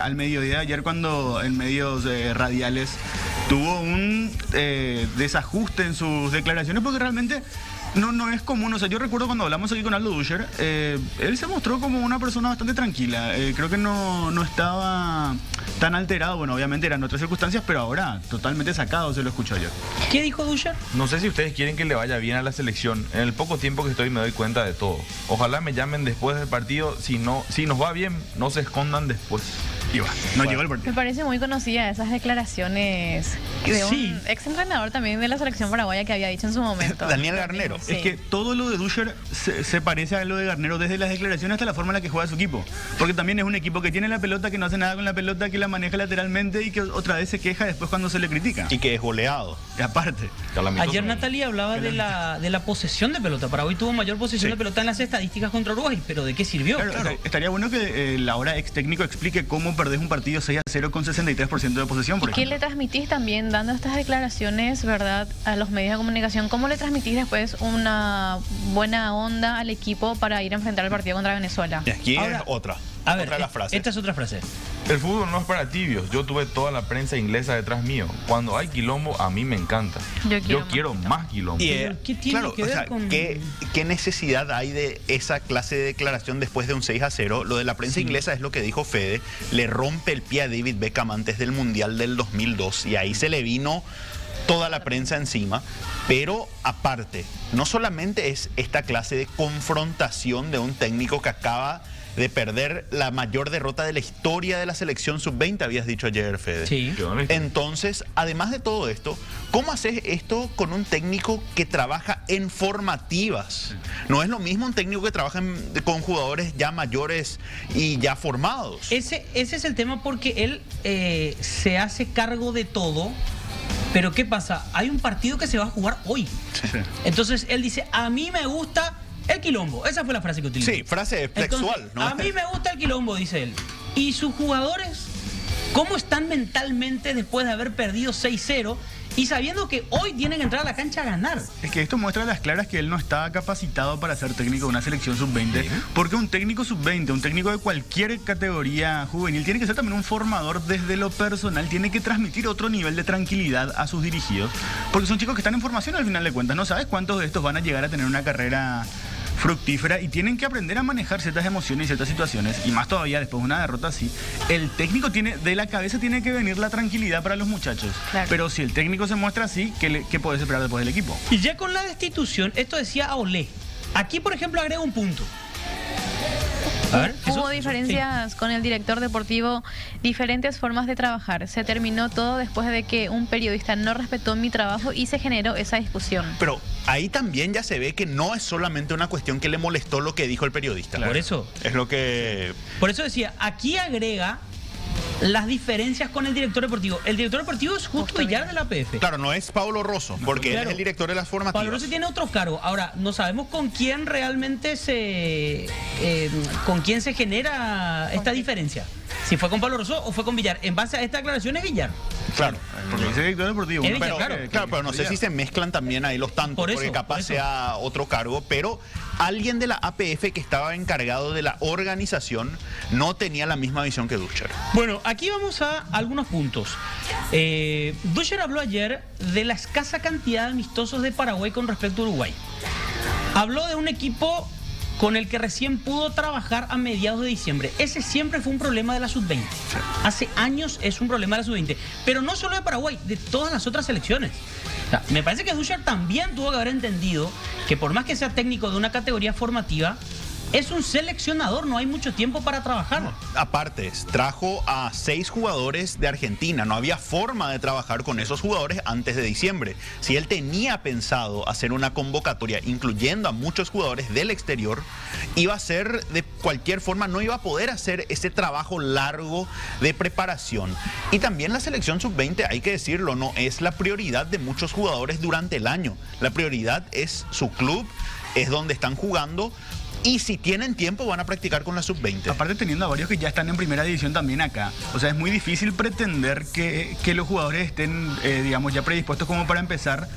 Al mediodía de ayer, cuando en medios radiales tuvo un desajuste en sus declaraciones, porque realmente no es común. O sea, yo recuerdo cuando hablamos aquí con Aldo Duscher, él se mostró como una persona bastante tranquila. Creo que no estaba tan alterado. Bueno, obviamente eran otras circunstancias, pero ahora totalmente sacado, se lo escuchó ayer. ¿Qué dijo Duscher? No sé si ustedes quieren que le vaya bien a la selección. En el poco tiempo que estoy me doy cuenta de todo. Ojalá me llamen después del partido. Si nos va bien, no se escondan después. Y va, no llegó el partido. Me parece muy conocida esas declaraciones de un ex entrenador también de la selección paraguaya que había dicho en su momento. Daniel Garnero. Sí. Es que todo lo de Duscher se parece a lo de Garnero, desde las declaraciones hasta la forma en la que juega su equipo. Porque también es un equipo que tiene la pelota, que no hace nada con la pelota, que la maneja lateralmente y que otra vez se queja después cuando se le critica. Y que es goleado. Y aparte. Ayer Natalia hablaba de la posesión de pelota. Paraguay tuvo mayor posesión de pelota en las estadísticas contra Uruguay, pero ¿de qué sirvió? Claro. Estaría bueno que el ahora ex técnico explique cómo perdés un partido 6-0 con 63% de posesión, por ¿Y qué ejemplo. le transmitís también dando estas declaraciones, verdad, a los medios de comunicación? ¿Cómo le transmitís después una buena onda al equipo para ir a enfrentar el partido contra Venezuela? Y aquí Ahora, es otra. A ver, otra de las frases. esta es otra frase. El fútbol no es para tibios. Yo tuve toda la prensa inglesa detrás mío. Cuando hay quilombo, a mí me encanta. Yo quiero más quilombo. Y, Pero, ¿qué tiene claro, que ver con...? ¿qué necesidad hay de esa clase de declaración después de un 6-0? Lo de la prensa inglesa es lo que dijo Fede. Le rompe el pie a David Beckham antes del Mundial del 2002. Y ahí se le vino toda la prensa encima. Pero aparte, no solamente es esta clase de confrontación de un técnico que acaba de perder la mayor derrota de la historia de la selección sub-20, habías dicho ayer, Fede. Sí. Entonces, además de todo esto, ¿cómo haces esto con un técnico que trabaja en formativas? No es lo mismo un técnico que trabaja con jugadores ya mayores y ya formados. Ese es el tema, porque él se hace cargo de todo. Pero ¿qué pasa? Hay un partido que se va a jugar hoy. Sí. Entonces él dice, a mí me gusta el quilombo. Esa fue la frase que utilizó. Sí, frase textual, Entonces, ¿no? a mí me gusta el quilombo, dice él. ¿Y sus jugadores cómo están mentalmente después de haber perdido 6-0 y sabiendo que hoy tienen que entrar a la cancha a ganar? Es que esto muestra a las claras que él no estaba capacitado para ser técnico de una selección sub-20, porque un técnico sub-20, un técnico de cualquier categoría juvenil, tiene que ser también un formador desde lo personal, tiene que transmitir otro nivel de tranquilidad a sus dirigidos, porque son chicos que están en formación al final de cuentas, no sabes cuántos de estos van a llegar a tener una carrera fructífera y tienen que aprender a manejar ciertas emociones y ciertas situaciones, y más todavía después de una derrota así. El técnico de la cabeza tiene que venir la tranquilidad para los muchachos, Claro. pero si el técnico se muestra así, ¿qué podés esperar después del equipo? Y ya con la destitución, esto decía Aolé. Aquí, por ejemplo, agrego un punto. A ver, Hubo Jesús. diferencias con el director deportivo, diferentes formas de trabajar. Se terminó todo después de que un periodista no respetó mi trabajo y se generó esa discusión. Pero ahí también ya se ve que no es solamente una cuestión que le molestó lo que dijo el periodista. Por eso Es lo que... decía, aquí agrega las diferencias con el director deportivo. El director deportivo es Justo Villar de la APF. Claro, no es Pablo Rosso, porque él Claro. es el director de las formativas. Pablo Rossi tiene otro cargo. Ahora, no sabemos con quién realmente con quién se genera esta diferencia. Si fue con Pablo Rosso o fue con Villar. En base a esta aclaración es Villar. Claro. Porque dice director deportivo. Es ¿no? Villar, Claro, pero no sé si se mezclan también ahí los tantos, Por eso, porque capaz por eso. sea otro cargo, pero alguien de la APF que estaba encargado de la organización no tenía la misma visión que Duscher. Bueno, aquí vamos a algunos puntos. Duscher habló ayer de la escasa cantidad de amistosos de Paraguay con respecto a Uruguay. Habló de un equipo con el que recién pudo trabajar a mediados de diciembre. Ese siempre fue un problema de la sub-20. Hace años es un problema de la sub-20. Pero no solo de Paraguay, de todas las otras selecciones. O sea, me parece que Duscher también tuvo que haber entendido que por más que sea técnico de una categoría formativa, es un seleccionador, no hay mucho tiempo para trabajar. Aparte, trajo a 6 jugadores de Argentina. No había forma de trabajar con esos jugadores antes de diciembre. Si él tenía pensado hacer una convocatoria incluyendo a muchos jugadores del exterior, iba a ser de cualquier forma, no iba a poder hacer ese trabajo largo de preparación. Y también la selección sub-20, hay que decirlo, no es la prioridad de muchos jugadores durante el año. La prioridad es su club, es donde están jugando. Y si tienen tiempo van a practicar con la sub-20. Aparte teniendo a varios que ya están en primera división también acá. O sea, es muy difícil pretender que los jugadores estén, digamos, ya predispuestos como para empezar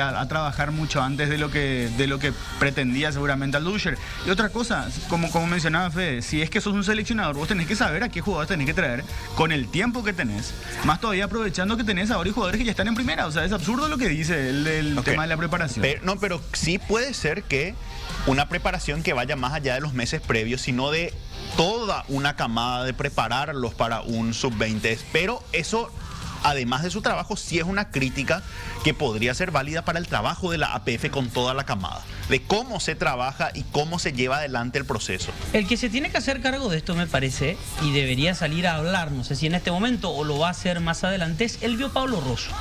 a trabajar mucho antes de lo que pretendía seguramente Alducher. Y otra cosa, como mencionaba Fede, si es que sos un seleccionador, vos tenés que saber a qué jugadores tenés que traer con el tiempo que tenés, más todavía aprovechando que tenés ahora y jugadores que ya están en primera. O sea, es absurdo lo que dice el tema de la preparación. Pero sí puede ser que una preparación que vaya más allá de los meses previos, sino de toda una camada de prepararlos para un sub-20. Pero eso, además de su trabajo, sí es una crítica que podría ser válida para el trabajo de la APF con toda la camada, de cómo se trabaja y cómo se lleva adelante el proceso. El que se tiene que hacer cargo de esto, me parece, y debería salir a hablar, no sé si en este momento o lo va a hacer más adelante, es Elvio Pablo Rosso.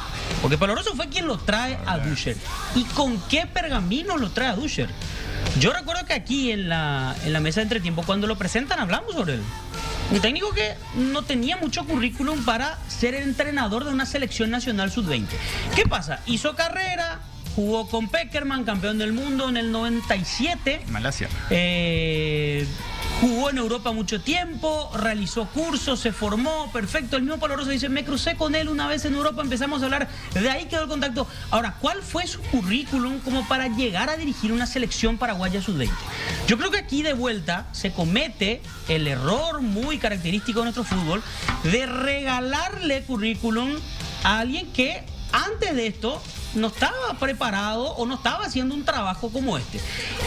Porque Pablo Rosso fue quien lo trae a Duscher. ¿Y con qué pergaminos lo trae a Duscher? Yo recuerdo que aquí en la mesa de entretiempo, cuando lo presentan, hablamos sobre él. Un técnico que no tenía mucho currículum para ser entrenador de una selección nacional sub-20. ¿Qué pasa? Hizo carrera, jugó con Peckerman, campeón del mundo en el 97. Malasia. Jugó en Europa mucho tiempo, realizó cursos, se formó, perfecto. El mismo Pablo Rosso dice, me crucé con él una vez en Europa, empezamos a hablar, de ahí quedó el contacto. Ahora, ¿cuál fue su currículum como para llegar a dirigir una selección paraguaya sub-20? Yo creo que aquí de vuelta se comete el error muy característico de nuestro fútbol de regalarle currículum a alguien que antes de esto no estaba preparado o no estaba haciendo un trabajo como este.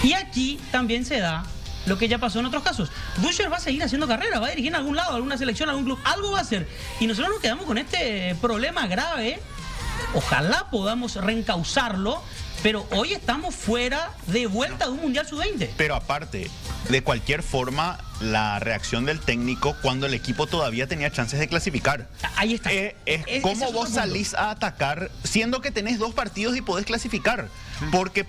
Y aquí también se da lo que ya pasó en otros casos. Duscher va a seguir haciendo carrera, va a dirigir en algún lado, alguna selección, algún club, algo va a hacer. Y nosotros nos quedamos con este problema grave. Ojalá podamos reencauzarlo, pero hoy estamos fuera de vuelta de un Mundial Sub-20. Pero aparte, de cualquier forma, la reacción del técnico cuando el equipo todavía tenía chances de clasificar. Ahí está. ¿Cómo vos salís a atacar siendo que tenés 2 partidos y podés clasificar? Porque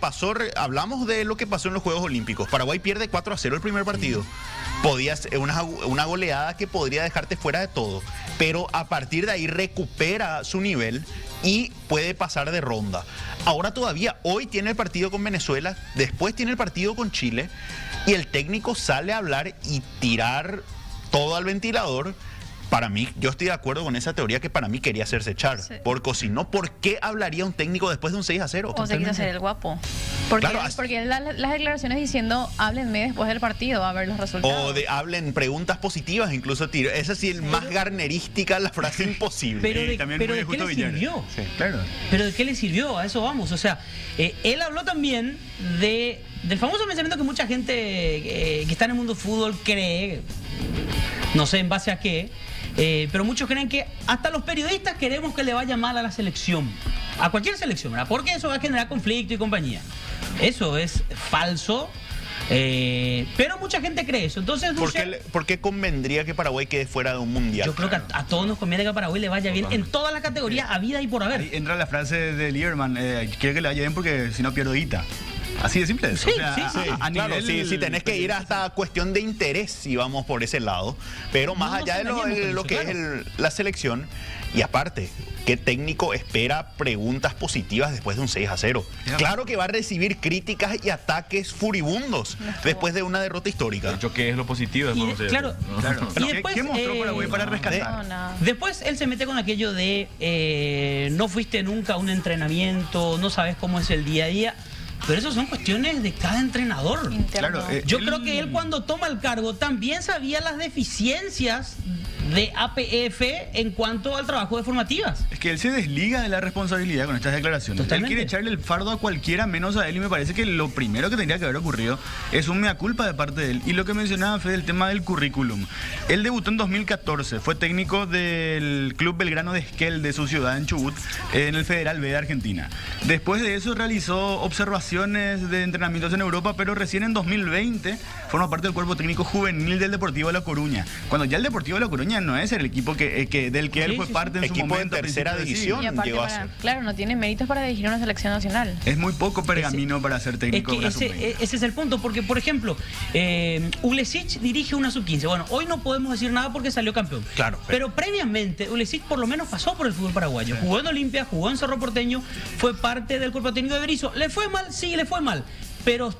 hablamos de lo que pasó en los Juegos Olímpicos. Paraguay pierde 4-0 el primer partido. Podía ser una goleada que podría dejarte fuera de todo. Pero a partir de ahí recupera su nivel y puede pasar de ronda. Ahora todavía, hoy tiene el partido con Venezuela, después tiene el partido con Chile, y el técnico sale a hablar y tirar todo al ventilador. Para mí, yo estoy de acuerdo con esa teoría que para mí quería hacerse echar. Sí. Porque si no, ¿por qué hablaría un técnico después de un 6-0? O se quiso hacer el guapo. Porque, claro, porque las declaraciones diciendo, háblenme después del partido, a ver los resultados. O hablen preguntas positivas, incluso tiro. Esa sí es más garnerística, la frase imposible. Pero ¿de qué le sirvió? Sí, claro. Pero ¿de qué le sirvió? A eso vamos. O sea, él habló también del famoso pensamiento que mucha gente que está en el mundo del fútbol cree, no sé en base a qué, pero muchos creen que hasta los periodistas queremos que le vaya mal a la selección, a cualquier selección, ¿verdad? Porque eso va a generar conflicto y compañía. Eso es falso, pero mucha gente cree eso. Entonces, ¿Por qué convendría que Paraguay quede fuera de un mundial? Yo creo que a todos nos conviene que a Paraguay le vaya bien en todas las categorías, a vida y por haber. Ahí entra la frase de Lieberman, quiero que le vaya bien porque si no pierdo guita. Así de simple eso. Sí, claro, sí, tenés que ir hasta cuestión de interés si vamos por ese lado. Pero más allá de lo que es la selección, y aparte, ¿qué técnico espera preguntas positivas después de un 6-0? Claro que va a recibir críticas y ataques furibundos después de una derrota histórica. De hecho, ¿qué es lo positivo? Claro. Y después, ¿qué mostró Paraguay para rescatar? Después él se mete con aquello de no fuiste nunca a un entrenamiento, no sabes cómo es el día a día. Pero eso son cuestiones de cada entrenador. Claro, yo creo que él cuando toma el cargo también sabía las deficiencias de APF en cuanto al trabajo de formativas. Es que él se desliga de la responsabilidad con estas declaraciones. Totalmente. Él quiere echarle el fardo a cualquiera menos a él, y me parece que lo primero que tendría que haber ocurrido es un mea culpa de parte de él. Y lo que mencionaba Fede, el tema del currículum. Él debutó en 2014, fue técnico del Club Belgrano de Esquel de su ciudad en Chubut, en el Federal B de Argentina. Después de eso realizó observaciones de entrenamientos en Europa, pero recién en 2020 forma parte del cuerpo técnico juvenil del Deportivo La Coruña. Cuando ya el Deportivo La Coruña no es el equipo del que él fue parte en su momento. Equipo de tercera división llegó a ser. Claro, no tiene méritos para dirigir una selección nacional. Es muy poco pergamino para ser técnico de una sub-20. Ese es el punto, porque por ejemplo, Ulesic dirige una sub-15. Bueno, hoy no podemos decir nada porque salió campeón. Claro. Pero previamente, Ulesic por lo menos pasó por el fútbol paraguayo. Sí. Jugó en Olimpia, jugó en Cerro Porteño, fue parte del cuerpo técnico de Berizzo. ¿Le fue mal? Sí, le fue mal. Pero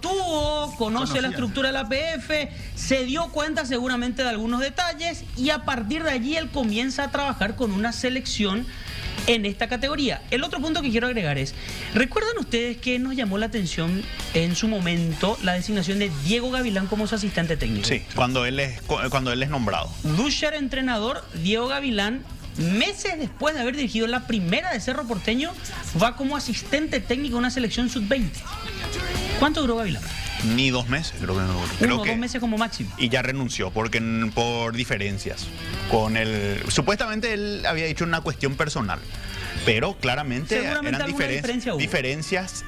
conoce la estructura de la APF, se dio cuenta seguramente de algunos detalles y a partir de allí él comienza a trabajar con una selección en esta categoría. El otro punto que quiero agregar es, ¿recuerdan ustedes que nos llamó la atención en su momento la designación de Diego Gavilán como su asistente técnico? Sí, cuando él es nombrado. Dusher entrenador, Diego Gavilán, meses después de haber dirigido la primera de Cerro Porteño, va como asistente técnico de una selección sub-20. ¿Cuánto duró Gavilán? Ni 2 meses, creo que no. Uno o 2 meses como máximo. Y ya renunció por diferencias. Supuestamente él había dicho una cuestión personal. Pero claramente Seguramente eran diferencias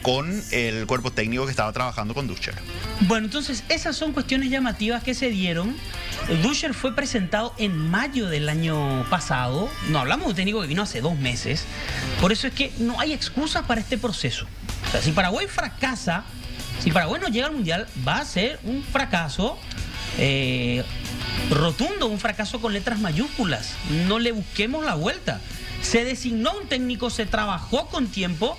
con el cuerpo técnico que estaba trabajando con Dusher. Bueno, entonces esas son cuestiones llamativas que se dieron. Dusher fue presentado en mayo del año pasado. No hablamos de un técnico que vino hace 2 meses. Por eso es que no hay excusas para este proceso. O sea, si Paraguay fracasa, si Paraguay no llega al Mundial, va a ser un fracaso rotundo, un fracaso con letras mayúsculas. No le busquemos la vuelta. Se designó un técnico, se trabajó con tiempo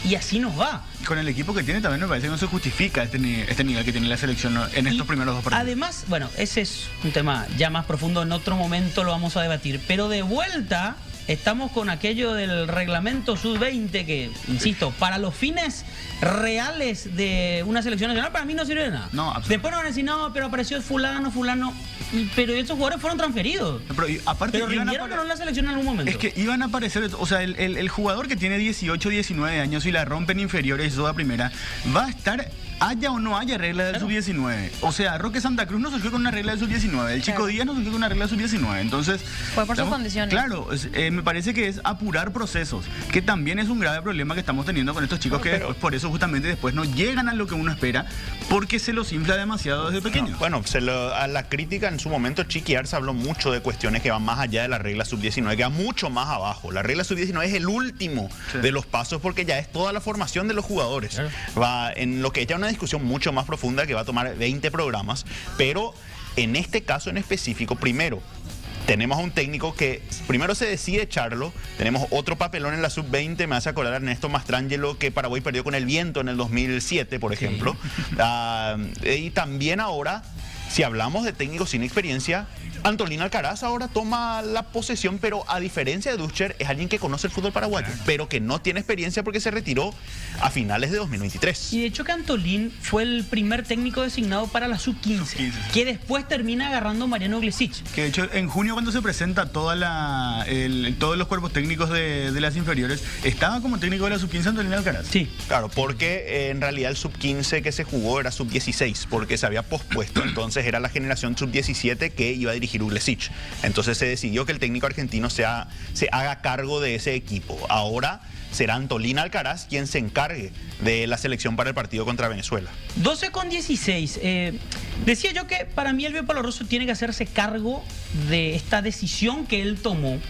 y así nos va. Con el equipo que tiene también me parece que no se justifica este nivel que tiene la selección en estos primeros 2 partidos. Además, bueno, ese es un tema ya más profundo, en otro momento lo vamos a debatir. Pero de vuelta estamos con aquello del reglamento sub-20 que, insisto, para los fines reales de una selección nacional, para mí no sirve de nada. No, absolutamente. Después nos van a decir, no, pero apareció fulano, pero esos jugadores fueron transferidos. Aparte Pero rindieron en la selección en algún momento. Es que iban a aparecer, o sea, el jugador que tiene 18, 19 años y la rompen inferiores toda primera, va a estar, haya o no haya regla del sub-19. O sea, Roque Santa Cruz no surgió con una regla del sub-19, el Chico Díaz no surgió con una regla del sub-19. Entonces, fue por sus condiciones. Claro, me parece que es apurar procesos, que también es un grave problema que estamos teniendo con estos chicos, por eso justamente después no llegan a lo que uno espera, porque se los infla demasiado desde pequeños. Bueno, a la crítica en su momento, Chiqui Arce habló mucho de cuestiones que van más allá de la regla sub-19, que va mucho más abajo. La regla sub-19 es el último de los pasos porque ya es toda la formación de los jugadores. Claro. Va en lo que es ya una discusión mucho más profunda que va a tomar 20 programas, pero en este caso en específico, primero, tenemos a un técnico que primero se decide echarlo. Tenemos otro papelón en la sub-20. Me hace acordar a Ernesto Mastrangelo, que Paraguay perdió con el Viento en el 2007, por ejemplo. Sí. Y también ahora, si hablamos de técnicos sin experiencia, Antolín Alcaraz ahora toma la posesión, pero a diferencia de Dusher, es alguien que conoce el fútbol paraguayo, pero que no tiene experiencia porque se retiró a finales de 2023. Y de hecho que Antolín fue el primer técnico designado para la sub-15, que después termina agarrando Mariano Glesic. Que de hecho en junio, cuando se presenta todos los cuerpos técnicos de las inferiores, estaba como técnico de la sub-15 Antolín Alcaraz. Sí. Claro, porque en realidad el sub-15 que se jugó era sub-16, porque se había pospuesto, entonces era la generación sub-17 que iba a dirigir Glesic. Entonces se decidió que el técnico argentino se haga cargo de ese equipo. Ahora será Antolín Alcaraz quien se encargue de la selección para el partido contra Venezuela. 12:16. Decía yo que para mí Elvio Paloroso tiene que hacerse cargo de esta decisión que él tomó